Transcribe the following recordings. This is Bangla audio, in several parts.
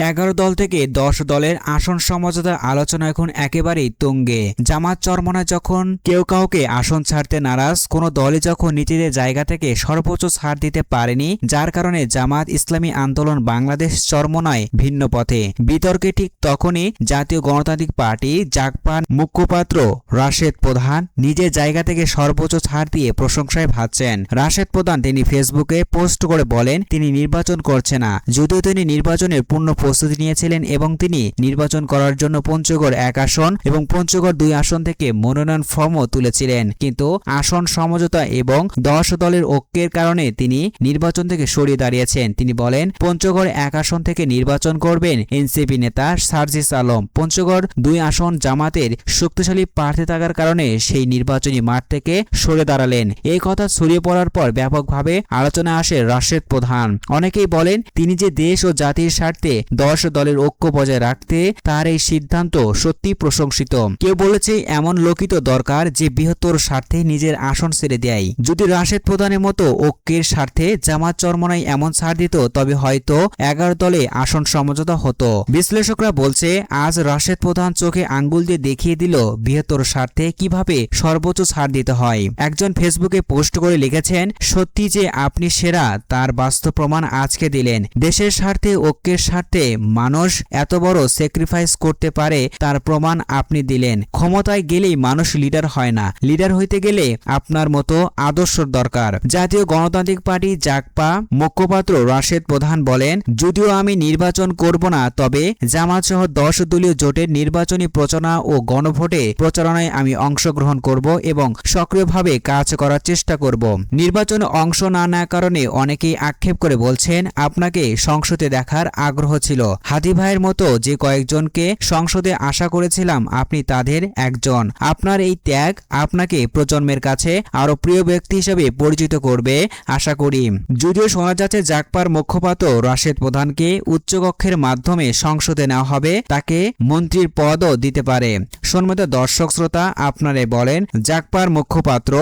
11 দল থেকে 10 দলের আসন সমঝোতার আলোচনা এখন একেবারেই তুঙ্গে। জামাত চরমনায় যখন কেউ কাউকে আসন ছাড়তে নারাজ, কোনো দলই যখন নিজেদের জায়গা থেকে সর্বোচ্চ ছাড় দিতে পারেনি, যার কারণে জামাত ইসলামী আন্দোলন বাংলাদেশ চরমনায় ভিন্ন পথে। বিতর্কে ঠিক তখনই জাতীয় গণতান্ত্রিক পার্টি জাগপার মুখপাত্র রাশেদ প্রধান নিজের জায়গা থেকে সর্বোচ্চ ছাড় দিয়ে প্রশংসায় ভাসছেন। রাশেদ প্রধান তিনি ফেসবুকে পোস্ট করে বলেন তিনি নির্বাচন করছে না, যদিও তিনি নির্বাচনের পূর্ণ প্রস্তুতি নিয়েছিলেন এবং তিনি নির্বাচন করার জন্য পঞ্চগড় 1 আসন এবং পঞ্চগড় 2 আসন থেকে মনোনয়ন ফর্মও তুলেছিলেন, কিন্তু আসন সমঝোতা এবং 10 দলের ঐক্যের কারণে তিনি নির্বাচন থেকে সরিয়ে দাঁড়িয়েছেন। তিনি বলেন পঞ্চগড় 1 আসন থেকে নির্বাচন করবেন এনসিপি নেতা সার্জিস আলম। পঞ্চগড় 2 আসন জামাতের শক্তিশালী প্রার্থী থাকার কারণে সেই নির্বাচনী মাঠ থেকে সরে দাঁড়ালেন। এই কথা ছড়িয়ে পড়ার পর ব্যাপকভাবে আলোচনা আসে রাশেদ প্রধান। অনেকেই বলেন তিনি যে দেশ ও জাতির স্বার্থে 10 দলের ঐক্য বজায় রাখতে তার এই সিদ্ধান্ত সত্যি প্রশংসিত। কেউ বলেছে এমন লোকই তো দরকার যে বৃহত্তর স্বার্থে নিজের আসন ছেড়ে দেয়। যদি রাশেদ প্রধানের মতো ঐক্যের স্বার্থে জামাত চরমনায় এমন ছাড় দিত তবে হয়তো 11 দলে আসন সমঝোতা হতো। বিশ্লেষকরা বলছে আজ রাশেদ প্রধান চোখে আঙ্গুল দিয়ে দেখিয়ে দিল বৃহত্তর স্বার্থে কিভাবে সর্বোচ্চ ছাড় দিতে হয়। একজন ফেসবুকে পোস্ট করে লিখেছেন, সত্যি যে আপনি সেরা তার বাস্তব প্রমাণ আজকে দিলেন। দেশের স্বার্থে ঐক্যের স্বার্থে মানুষ এত বড় স্যাক্রিফাইস করতে পারে তার প্রমাণ আপনি দিলেন। ক্ষমতায় গেলেই মানুষ লিডার হয় না, লিডার হইতে গেলে আপনার মতো আদর্শর দরকার। জাতীয় গণতান্ত্রিক পার্টি জাগপা মুখপাত্র রাশেদ প্রধান বলেন, যদিও আমি নির্বাচন করব না, তবে জামাত সহ 10 দলীয় জোটের নির্বাচনী প্রচারণা ও গণভোটে প্রচারণায় আমি অংশগ্রহণ করব এবং সক্রিয়ভাবে কাজ করার চেষ্টা করব। নির্বাচনে অংশ না নেওয়ার কারণে অনেকেই আক্ষেপ করে বলছেন আপনাকে সংসদে দেখার আগ্রহ ছিল। হাদি ভাইয়ের মতো যে কয়েকজনকে সংসদে আশা করেছিলাম আপনি তাদের একজন। আপনার এই ত্যাগ আপনাকে প্রজন্মের কাছে আরো প্রিয় ব্যক্তি হিসেবে পরিচিত করবে আশা করি। যদিও শোনা যাচ্ছে জাগপার মুখপাত্র রাশেদ প্রধানকে উচ্চকক্ষের মাধ্যমে সংসদে নেওয়া হবে, তাকে মন্ত্রীর পদও দিতে পারে। সম্মানিত দর্শক শ্রোতা, আপনারা বলেন জাগপার মুখপাত্র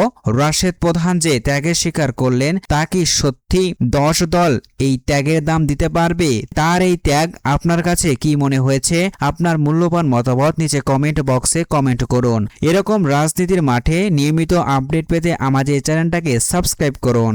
রাশেদ প্রধান যে ত্যাগের স্বীকার করলেন তা কি সত্যি 10 দল এই ত্যাগের দাম দিতে পারবে? তার এই ত্যাগ আপনার কাছে কি মনে হয়েছে? আপনার মূল্যবান মতামত নিচে কমেন্ট বক্সে কমেন্ট করুন। এরকম রাজনীতির মাঠে নিয়মিত আপডেট পেতে আমাদের চ্যানেলটাকে সাবস্ক্রাইব করুন।